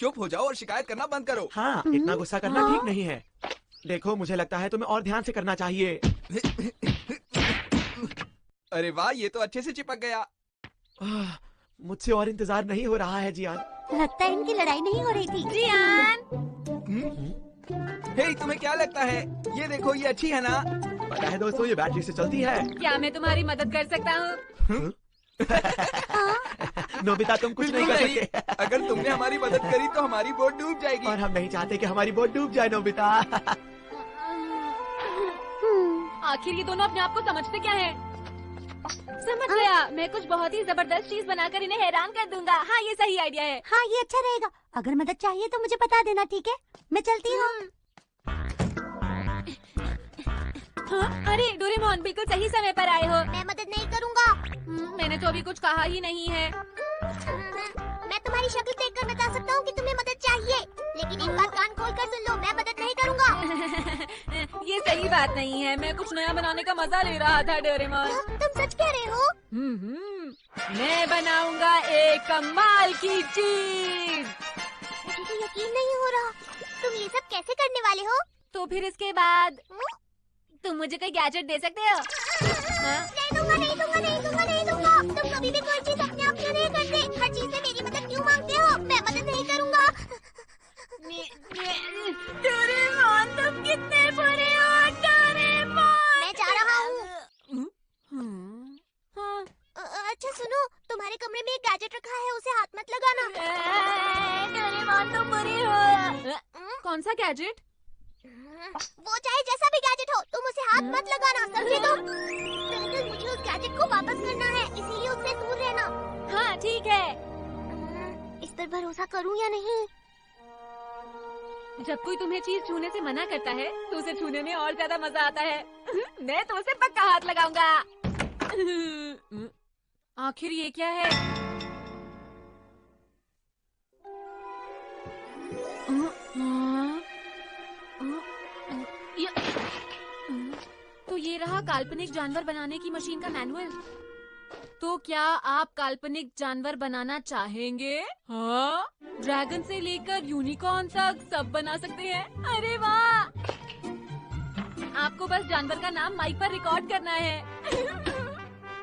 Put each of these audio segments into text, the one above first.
चुप हो जाओ और शिकायत करना बंद करो। हाँ, इतना गुस्सा करना ठीक नहीं है। देखो, मुझे लगता है तुम्हें और ध्यान से करना चाहिए। अरे वाह, ये तो अच्छे से चिपक गया। मुझसे और इंतजार नहीं हो रहा है जियान। लगता है इनकी लड़ाई नहीं हो रही थी। जियान, हे, तुम्हें क्या लगता है? ये देखो, ये अच्छी है ना? पता है दोस्तों, ये बैटरी से चलती है। क्या मैं तुम्हारी मदद कर सकता हूँ? नोबिता, तुम कुछ नहीं बिल्कुल कर नहीं। सकते। अगर तुमने हमारी मदद करी तो हमारी बोट डूब जाएगी। और हम नहीं चाहते कि हमारी बोट डूब जाए नोबिता। आखिर ये दोनों अपने आप को समझते क्या है? समझ गया, मैं कुछ बहुत ही जबरदस्त चीज बनाकर इन्हें हैरान कर दूंगा। हाँ, ये सही आइडिया है। हाँ, ये अच्छा रहेगा। अगर मदद चाहिए तो मुझे बता देना, ठीक है? मैं चलती हूँ। हाँ, अरे डोरेमोन, बिल्कुल सही समय पर आए हो। मैं मदद नहीं करूँगा। मैंने तो अभी कुछ कहा ही नहीं है। मैं तुम्हारी शक्ल देखकर बता सकता हूँ कि तुम्हें मदद चाहिए, लेकिन एक बात कान खोल कर सुन लो, मैं मदद नहीं करूँगा। ये सही बात नहीं है। मैं कुछ नया बनाने का मजा ले रहा था डोरेमोन। तुम सच कह रहे हो? मैं बनाऊंगा एक कमाल की चीज। मुझे तो यकीन नहीं हो रहा। तुम ये सब कैसे करने वाले हो? तो फिर इसके बाद तुम मुझे कोई गैजेट दे सकते हो? नहीं दूंगा, नहीं दूंगा, नहीं दूंगा, नहीं दूंगा। तुम कभी भी कोई चीज अपने आप क्यों नहीं करते? हर चीज में मेरी मदद क्यों मांगते हो? मैं मदद नहीं करूँगा। डोरेमोन, तुम कितने बुरे हो डोरेमोन। मैं जा रहा हूँ। अच्छा सुनो, तुम्हारे कमरे में एक गैजेट रखा है, उसे हाथ मत लगाना। डोरेमोन, तुम बुरी हो। कौन सा गैजेट? वो चाहे जैसा भी गैजेट हो, तुम उसे हाथ मत लगाना, समझे तुम? दरअसल मुझे उस गैजेट को वापस करना है, इसीलिए उससे दूर रहना। हाँ, ठीक है। इस पर भरोसा करूं या नहीं? जब कोई तुम्हें चीज छूने से मना करता है तो उसे छूने में और ज्यादा मजा आता है। मैं तो उसे पक्का हाथ लगाऊंगा। आखिर ये क्या है? तो ये रहा काल्पनिक जानवर बनाने की मशीन का मैनुअल। तो क्या आप काल्पनिक जानवर बनाना चाहेंगे? हाँ, ड्रैगन से लेकर यूनिकॉर्न तक सब बना सकते हैं। अरे वाह! आपको बस जानवर का नाम माइक पर रिकॉर्ड करना है।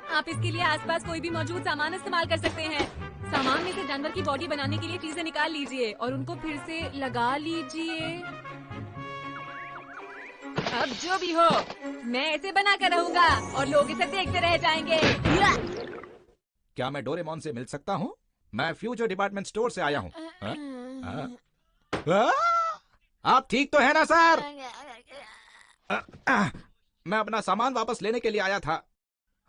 आप इसके लिए आसपास कोई भी मौजूद सामान इस्तेमाल कर सकते हैं। सामान में से जानवर की बॉडी बनाने के लिए चीजें निकाल लीजिए और उनको फिर से लगा लीजिए। अब जो भी हो, मैं इसे बना कर रहूंगा और लोग इसे देखते रह जाएंगे। क्या मैं डोरेमोन से मिल सकता हूँ? मैं फ्यूचर डिपार्टमेंट स्टोर से आया हूँ। आप ठीक तो है ना सर? मैं अपना सामान वापस लेने के लिए आया था।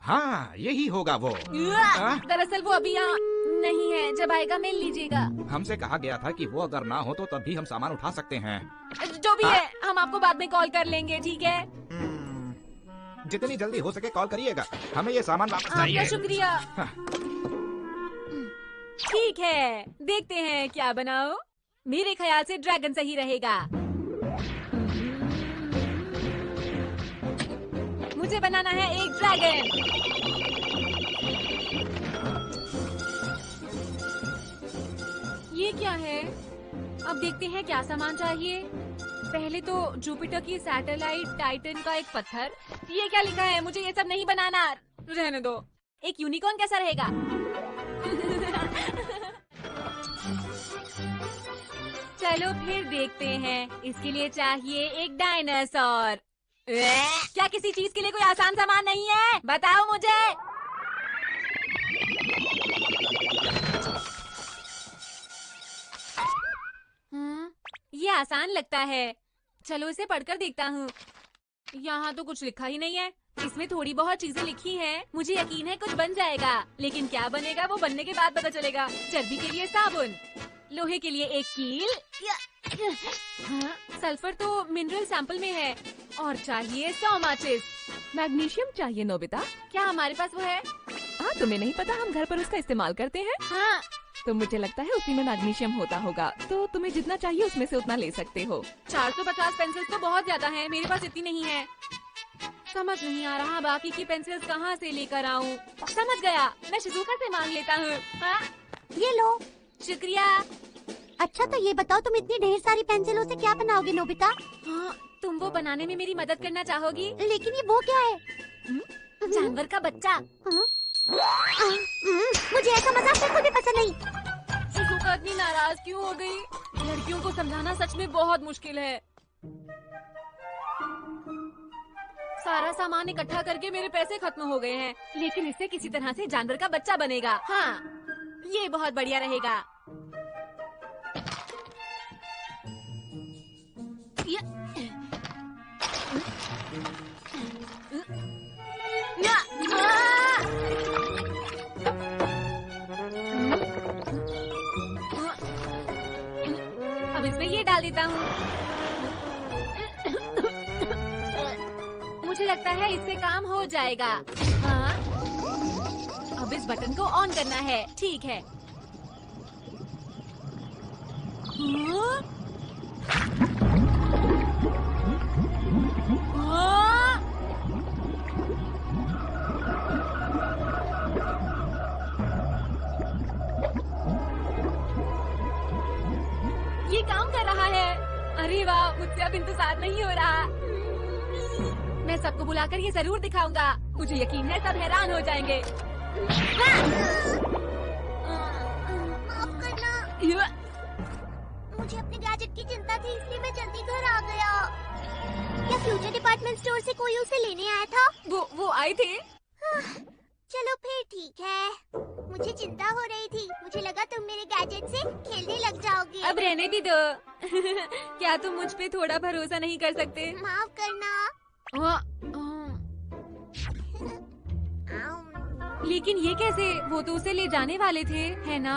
हाँ, यही होगा वो। दरअसल वो अभी यहाँ नहीं है, जब आएगा मिल लीजिएगा। हमसे कहा गया था कि वो अगर ना हो तो तभी हम सामान उठा सकते हैं। जो भी है, हम आपको बाद में कॉल कर लेंगे, ठीक है? जितनी जल्दी हो सके कॉल करिएगा। हमें ये सामान वापस चाहिए। आपका शुक्रिया। ठीक है, देखते हैं क्या बनाओ। मेरे ख्याल से ड्रैगन सही रहेगा। मुझे बनाना है एक ड्रैगन। ये क्या है? अब देखते हैं क्या सामान चाहिए। पहले तो जुपिटर की सैटेलाइट टाइटन का एक पत्थर। ये क्या लिखा है? मुझे ये सब नहीं बनाना, रहने दो। एक यूनिकॉर्न कैसा रहेगा? चलो फिर देखते हैं। इसके लिए चाहिए एक डायनासोर। क्या किसी चीज के लिए कोई आसान सामान नहीं है? बताओ मुझे। ये आसान लगता है। चलो इसे पढ़कर देखता हूँ। यहाँ तो कुछ लिखा ही नहीं है। इसमें थोड़ी बहुत चीजें लिखी हैं। मुझे यकीन है कुछ बन जाएगा, लेकिन क्या बनेगा वो बनने के बाद पता चलेगा। चर्बी के लिए साबुन, लोहे के लिए एक कील। हाँ, सल्फर तो मिनरल सैंपल में है और चाहिए 100 माचिस। मैग्नीशियम चाहिए नोबिता। क्या हमारे पास वो है? हाँ, तुम्हें नहीं पता हम घर पर उसका इस्तेमाल करते हैं। हाँ, तो मुझे लगता है उसी में मैग्नीशियम होता होगा, तो तुम्हें जितना चाहिए उसमें से उतना ले सकते हो। 450 पेंसिल्स तो बहुत ज्यादा है, मेरे पास इतनी नहीं है। समझ नहीं आ रहा बाकी की पेंसिल्स कहाँ से लेकर आऊँ। समझ गया, मैं शिजुका से मांग लेता हूँ। हाँ? ये लो। शुक्रिया। अच्छा तो ये बताओ तुम इतनी ढेर सारी पेंसिलों से क्या बनाओगे नोबिता? हाँ, तुम वो बनाने में मेरी मदद करना चाहोगी? लेकिन ये वो क्या है? जानवर का बच्चा। मुझे ऐसा मजाक बिल्कुल भी पसंद नहीं। शिजुका इतनी नाराज क्यों हो गई? लड़कियों को समझाना सच में बहुत मुश्किल है। सारा सामान इकट्ठा करके मेरे पैसे खत्म हो गए हैं, लेकिन इससे किसी तरह से जानवर का बच्चा बनेगा। हाँ, ये बहुत बढ़िया रहेगा। अब इसमें ये डाल देता हूँ। मुझे लगता है इससे काम हो जाएगा। हाँ? अब इस बटन को ऑन करना है। ठीक है। हाँ? हाँ? ये काम कर रहा है। अरे वाह, मुझसे अब इंतजार नहीं हो रहा। मैं सबको बुलाकर ये जरूर दिखाऊंगा। मुझे यकीन है सब हैरान हो जाएंगे। माफ करना, मुझे अपने गैजेट की चिंता थी इसलिए मैं जल्दी घर आ गया। क्या फ्यूचर डिपार्टमेंट स्टोर से कोई उसे लेने आया था? वो आए थे। चलो फिर ठीक है। मुझे चिंता हो रही थी। मुझे लगा तुम मेरे गैजेट से खेलने लग जाओगे। अब रहने भी दो। क्या तुम मुझ पे थोड़ा भरोसा नहीं कर सकते? माफ करना। लेकिन ये कैसे? वो तो उसे ले जाने वाले थे, है ना?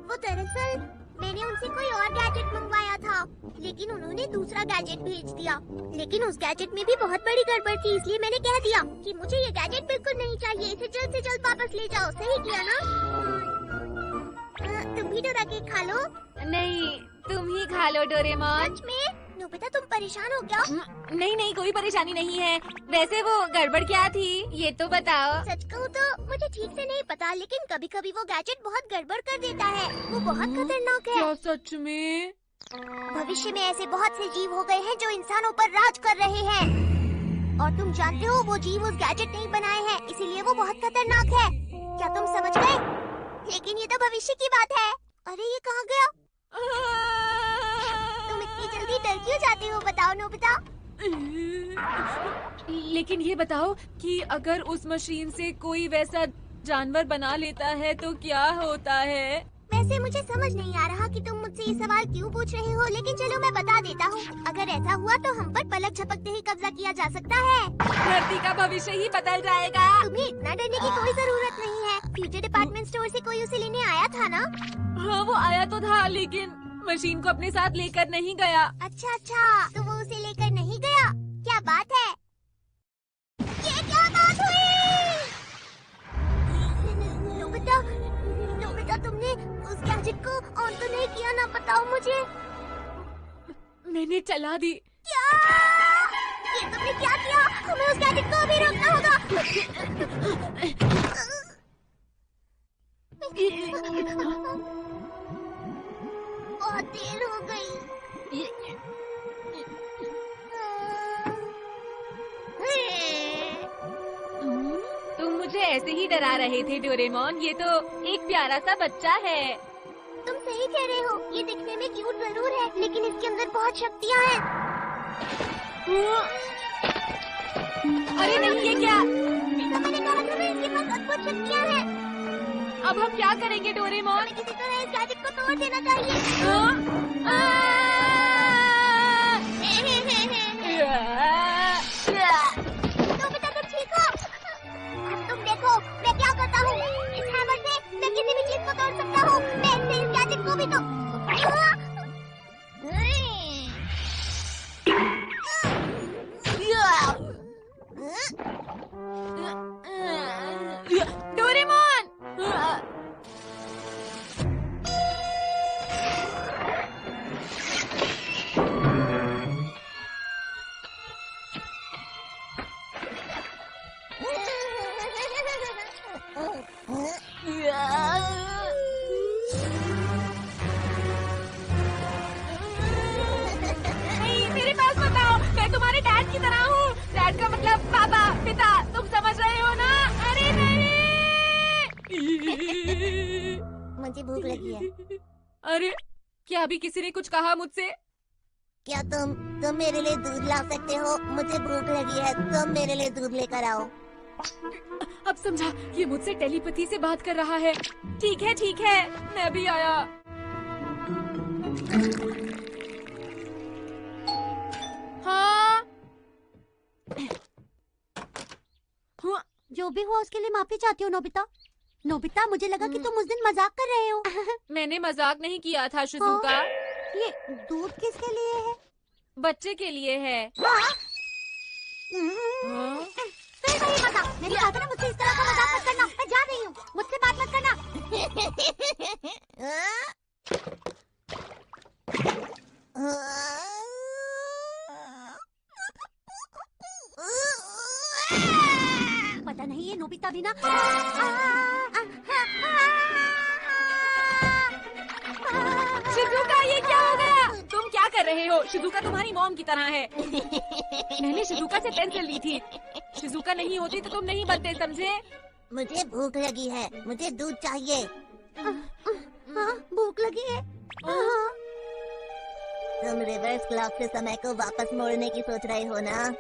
वो दरअसल मैंने उनसे कोई और गैजेट मंगवाया था, लेकिन उन्होंने दूसरा गैजेट भेज दिया। लेकिन उस गैजेट में भी बहुत बड़ी गड़बड़ थी, इसलिए मैंने कह दिया कि मुझे ये गैजेट बिल्कुल नहीं चाहिए। इसे जल्द से जल्द वापस ले जाओ। सही किया ना? तुम भी डोरा केक खा लो। नहीं, तुम ही खा लो डोरेमोन। सच में? नोबिता तुम परेशान हो क्या? नहीं, कोई परेशानी नहीं है। वैसे वो गड़बड़ क्या थी, ये तो बताओ। सच कहूँ तो मुझे ठीक से नहीं पता, लेकिन कभी कभी वो गैजेट बहुत गड़बड़ कर देता है। वो बहुत खतरनाक है। क्या सच में? भविष्य में ऐसे बहुत से जीव हो गए हैं जो इंसानों पर राज कर रहे हैं। और तुम जानते हो वो जीव उस गैजेट नहीं बनाए हैं, इसीलिए वो बहुत खतरनाक है। क्या तुम समझ गए? लेकिन ये तो भविष्य की बात है। अरे ये कहाँ गया? तुम इतनी जल्दी डर क्यों जाते हो, बताओ नोबिता? लेकिन ये बताओ कि अगर उस मशीन से कोई वैसा जानवर बना लेता है तो क्या होता है? वैसे मुझे समझ नहीं आ रहा कि तुम मुझसे ये सवाल क्यों पूछ रहे हो, लेकिन चलो मैं बता देता हूँ। अगर ऐसा हुआ तो हम पर पलक झपकते ही कब्जा किया जा सकता है। धरती का भविष्य ही बदल जाएगा। तुम्हें इतना डरने की कोई जरूरत नहीं है। फ्यूचर डिपार्टमेंट स्टोर से कोई उसे लेने आया था ना? हाँ, वो आया तो था, लेकिन मशीन को अपने साथ लेकर नहीं गया। अच्छा, तो वो उसे लेकर नहीं गया? क्या बात है? ये क्या बात हुई? नोबिता, तुमने उस गैजेट को ऑन तो नहीं किया ना? बताओ मुझे। मैंने चला दी। क्या? ये तुमने क्या किया? हमें उस गैजेट को अभी रोकना होगा। बहुत देर हो गई। तुम मुझे ऐसे ही डरा रहे थे डोरेमोन। ये तो एक प्यारा सा बच्चा है। तुम सही कह रहे हो। ये दिखने में क्यूट जरूर है, लेकिन इसके अंदर बहुत शक्तियाँ हैं। अरे नहीं, ये क्या? जैसा मैंने कहा था ना, इसके पास अद्भुत शक्तियाँ हैं। अब हम क्या करेंगे डोरेमोन? हमें किसी तरह इस गैजेट को तोड़ देना चाहिए। नोबिता, तुम ठीक हो? अब तुम देखो मैं क्या करता हूँ। इस हैमर से मैं किसी भी चीज को तोड़ सकता हूँ। मैं इससे इस गैजेट को भी तो डोरेमोन! मुझे भूख लगी है। अरे क्या अभी किसी ने कुछ कहा मुझसे? क्या तुम मेरे लिए दूध ला सकते हो? मुझे भूख लगी है, तुम मेरे लिए दूध लेकर आओ। अब समझा, ये मुझसे टेलीपैथी से बात कर रहा है। ठीक है, मैं भी आया। हाँ? जो भी हुआ उसके लिए माफी चाहती हूँ नोबिता। नोबिता, मुझे लगा कि तुम उस दिन मजाक कर रहे हो। मैंने मजाक नहीं किया था शिजुका। ये दूध किसके लिए है? बच्चे के लिए है। हाँ? हाँ? फिर वही मजाक। मैंने कहा था ना मुझसे इस तरह का मजाक मत करना। मैं जा रही हूँ, मुझसे बात मत करना। पता नहीं ये नोबिता भी ना। शिजुका, ये क्या हो गया? तुम क्या कर रहे हो? शिजुका तुम्हारी मॉम की तरह है। मैंने शिजुका से पेंसिल ली थी। शिजुका नहीं होती तो तुम नहीं बनते, समझे? मुझे भूख लगी है, मुझे दूध चाहिए। भूख लगी है? तुम रिवर्स क्लॉक से समय को वापस मोड़ने की सोच रहे हो ना?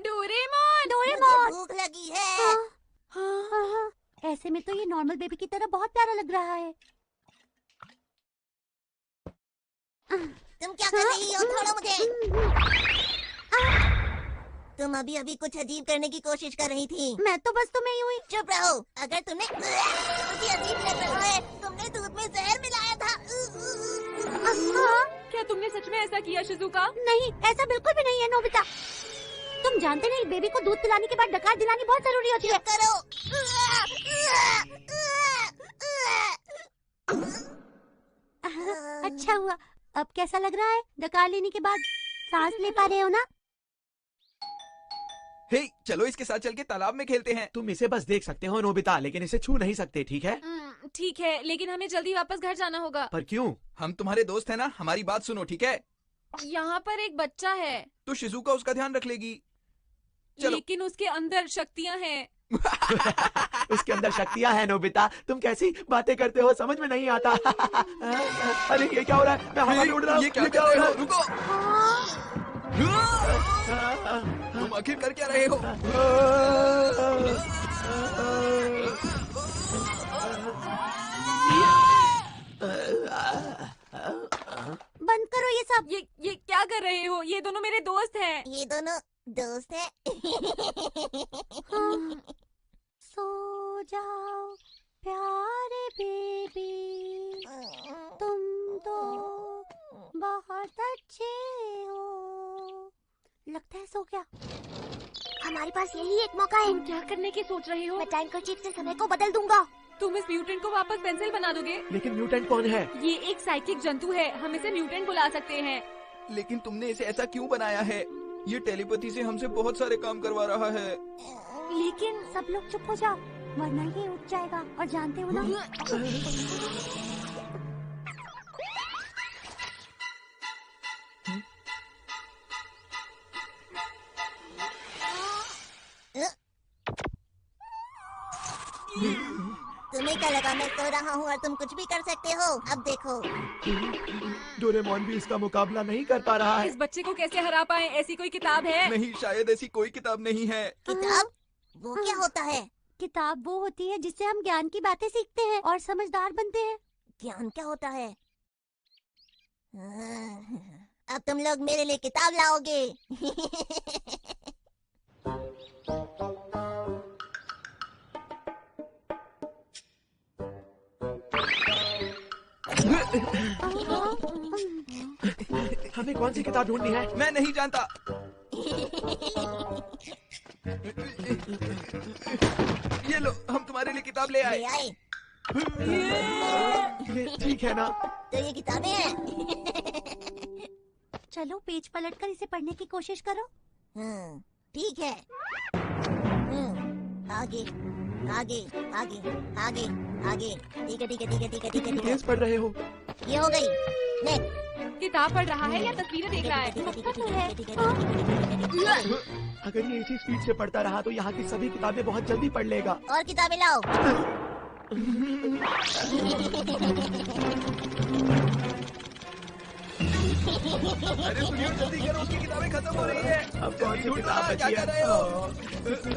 डोरेमोन! मुझे भूख लगी है। हाँ? ऐसे में तो ये नॉर्मल बेबी की तरह बहुत प्यारा लग रहा है। तुम क्या कर रही हो? छोड़ो मुझे। तुम अभी कुछ अजीब करने की कोशिश कर रही थी। मैं तो बस तुम्हें यूं ही। चुप रहो। अगर तुमने मुझे अजीब लग रहा है, तुमने दूध में जहर मिलाया था। क्या तुमने सच में ऐसा किया शिजुका? नहीं, ऐसा बिल्कुल भी नहीं है नोबिता। तुम जानते नहीं, बेबी को दूध पिलाने के बाद डकार दिलानी बहुत जरूरी होती है। करो। अच्छा हुआ। अब कैसा लग रहा है? डकार लेने के बाद सांस ले पा रहे हो ना? हे, चलो इसके साथ चल के तालाब में खेलते हैं। तुम इसे बस देख सकते हो नोबिता, लेकिन इसे छू नहीं सकते, ठीक है? ठीक है, लेकिन हमें जल्दी वापस घर जाना होगा। पर क्यों? हम तुम्हारे दोस्त हैं ना, हमारी बात सुनो, ठीक है? यहाँ पर एक बच्चा है। तो शिजुका उसका ध्यान रख लेगी। चलो। लेकिन उसके अंदर शक्तियाँ हैं। उसके अंदर शक्तियाँ हैं नोबिता, तुम कैसी बातें करते हो, समझ में नहीं आता। अरे ये क्या हो रहा है? मैं हवा में उड़ रहा हूँ। ये क्या हो कर रहे रहा हो? है? रुको। तुम आखिर कर क्या रहे हो? बंद करो ये सब। ये क्या कर रहे हो? ये दोनों मेरे दोस्त हैं। ये दोनों दोस्त हैं। सो जाओ प्यारे बेबी, तुम तो बहुत अच्छे हो। लगता है सो गया। हमारे पास यही एक मौका है। तुम क्या करने की सोच रहे हो? मैं टाइम कर्चीफ से समय को बदल दूंगा। तुम इस म्यूटेंट को वापस पेंसिल बना दोगे? लेकिन म्यूटेंट कौन है? ये एक साइकिक जंतु है, हम इसे म्यूटेंट बुला सकते हैं। लेकिन तुमने इसे ऐसा क्यों बनाया है? ये टेलीपैथी से हमसे बहुत सारे काम करवा रहा है। लेकिन सब लोग चुप हो जाओ, वरना ये उठ जाएगा। और जानते हो ना, तुम्हें क्या लगा मैं सो रहा हूँ और तुम कुछ भी कर सकते हो? अब देखो। डोरेमोन भी इसका मुकाबला नहीं कर पा रहा है। इस बच्चे को कैसे हरा पाए? ऐसी कोई किताब है? नहीं, शायद ऐसी कोई किताब नहीं है। किताब? वो क्या होता है? किताब वो होती है जिससे हम ज्ञान की बातें सीखते हैं और समझदार बनते हैं। ज्ञान क्या होता है? अब तुम लोग मेरे लिए किताब लाओगे। हमें कौन सी किताब ढूंढनी है? मैं नहीं जानता। ये लो, हम तुम्हारे लिए किताब ले आए। ले आए? ये ठीक है ना? तो ये किताबें हैं। चलो पेज पलटकर इसे पढ़ने की कोशिश करो। ठीक है। आगे आगे आगे आगे आगे। ठीक है ठीक है ठीक है ठीक है ठीक है ठीक है। तेज पढ़ रहे हो। ये हो गई। नेक्स्ट। किताब पढ़ रहा है या तस्वीरें देख रहा है? लगता तो है। अगर ये इसी स्पीड से पढ़ता रहा तो यहाँ की सभी किताबें बहुत जल्दी पढ़ लेगा। और किताबें लाओ। अरे सुनिए, जल्दी करो, उसकी किताबें खत्म हो रही है। अब कौन सी ढूंढो किताब ना, बची क्या है? कर रहे हो?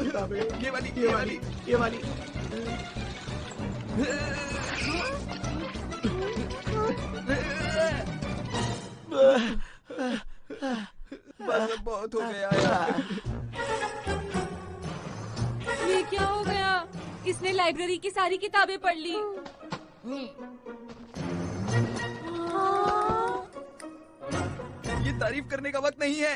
किताबें, ये वाली, ये वाली, ये वाली। बस अब बहुत हो गया यार। ये क्या हो गया? इसने लाइब्रेरी की सारी किताबें पढ़ ली। ये तारीफ करने का वक्त नहीं है।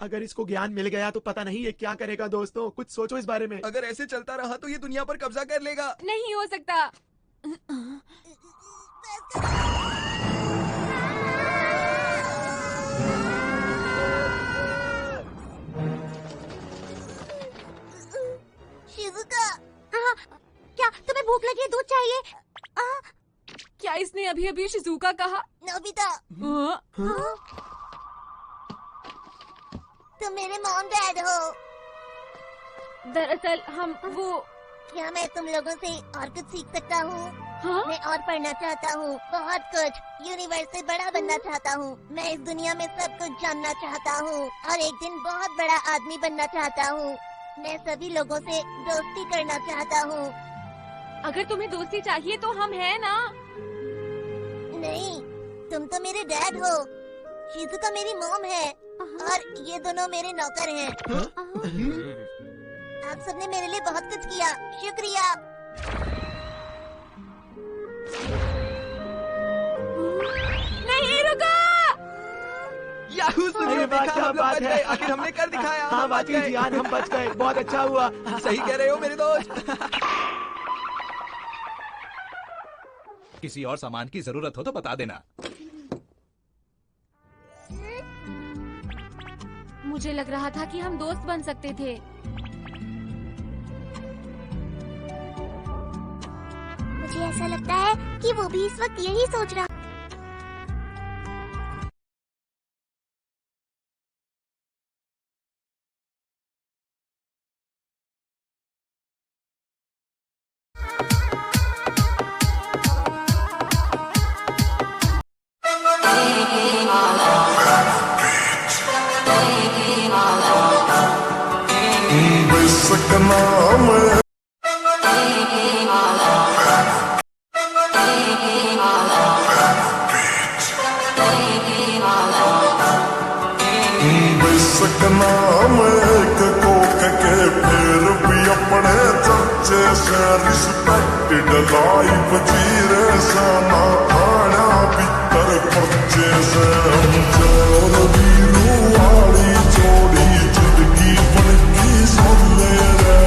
अगर इसको ज्ञान मिल गया तो पता नहीं ये क्या करेगा। दोस्तों, कुछ सोचो इस बारे में। अगर ऐसे चलता रहा तो ये दुनिया पर कब्जा कर लेगा। नहीं हो सकता। शिजुका, क्या तुम्हें भूख लगी है? दूध चाहिए? क्या इसने अभी अभी शिजुका कहा? नोबिता, हाँ? तुम मेरे मॉम डैड हो। दरअसल हम वो क्या मैं तुम लोगों से और कुछ सीख सकता हूँ? हाँ? मैं और पढ़ना चाहता हूँ, बहुत कुछ। यूनिवर्स से बड़ा बनना चाहता हूँ। मैं इस दुनिया में सब कुछ जानना चाहता हूँ और एक दिन बहुत बड़ा आदमी बनना चाहता हूँ। मैं सभी लोगों से दोस्ती करना चाहता हूँ। अगर तुम्हें दोस्ती चाहिए तो हम हैं ना। नहीं, तुम तो मेरे डैड हो। शिजुका मेरी मॉम है और ये दोनों मेरे नौकर हैं। आप सबने मेरे लिए बहुत कुछ किया, शुक्रिया। नहीं, रुको। याहू, सुनिए, अरे वाह, देखा, क्या हम लोग बात बच है। गए। आखिर हमने कर दिखाया। हाँ हम बच वाकई गए। जियान, हम बच गए। बहुत अच्छा हुआ। सही कह रहे हो मेरे दोस्त। किसी और सामान की जरूरत हो तो बता देना। मुझे लग रहा था कि हम दोस्त बन सकते थे। मुझे ऐसा लगता है कि वो भी इस वक्त यही सोच रहा। रिस्पेक्टेड लाइफ जी रहे साना खाना भीतर पर्चे से हम चोर वीरू वाली जोड़ी जिंदगी बनगी सोले रे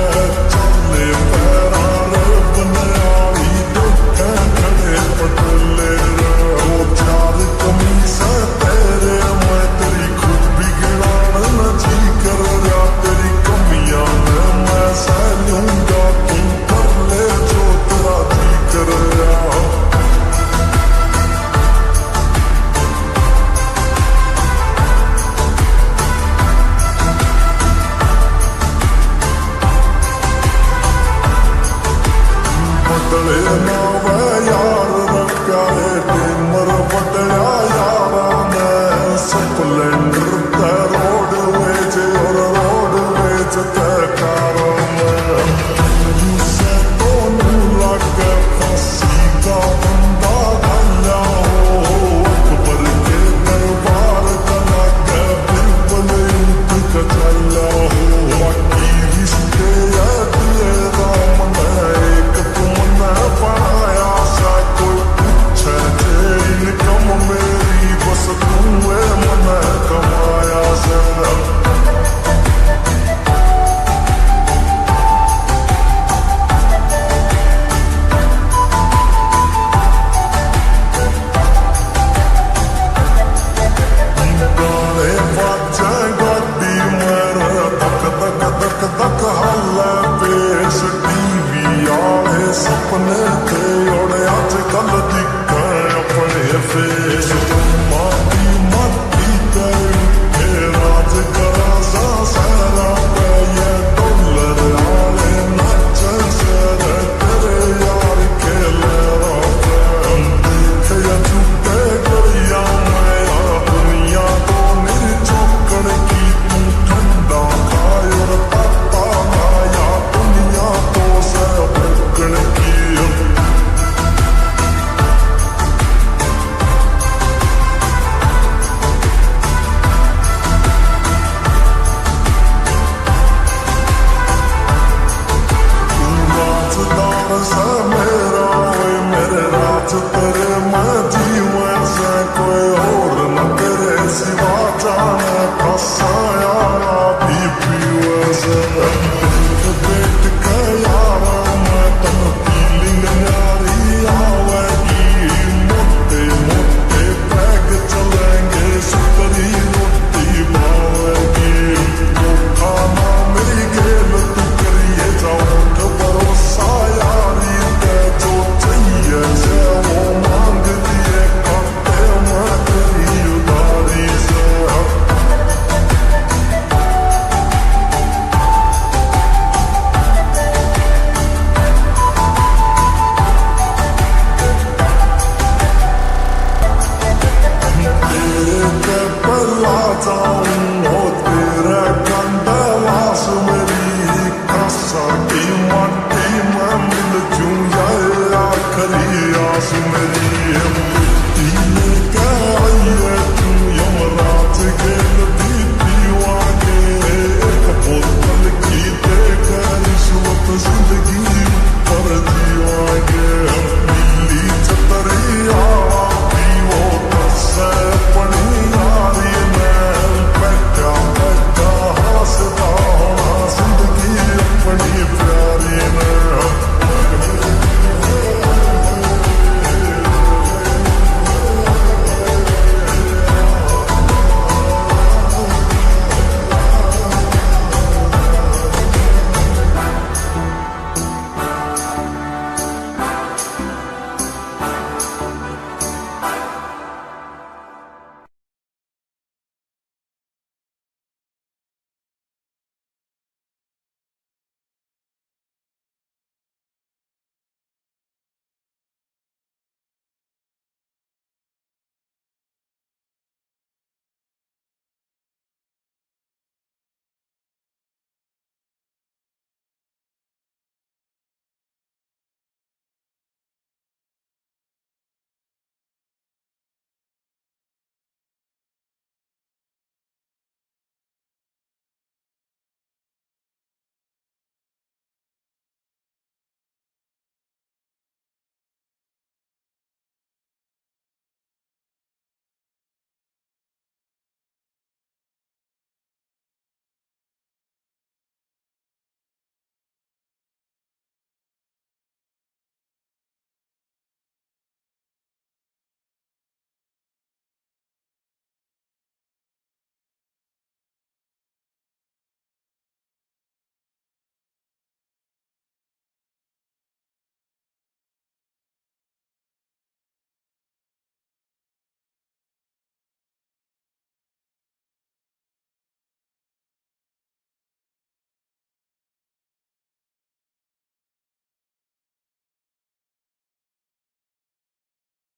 चले पैरा रे बनयाली देखे खड़े पटले रे वो चार कमीज तेरे मैं तेरी खुद बिगड़ान न जी कर रहा तेरी कमियां मैं सह लूंगा तू कर ले जो तेरा जी कर रहा बदले ना वे यार रखा है टेमर बदला यारा ने स्प्लेंडर पे रोड वेज और रोड वेज ते कारों में मुझसे तो नहीं लगे फांसी का बंदा गया हो अकबर के दरबार का लगे बिल्कुल इंत का चला हो बाकी रिश्ते याद ये राम ने एक तुमने पढ़ाया सा कोई पूछे जे इनकम मेरी बस तुमने मने कमाया सा गाने बाजे गाड़ी मेरे धक धक धक धक हल्ले पेश टीवी आले सपने थे और आज कल दिखे अपने फेस तुम सा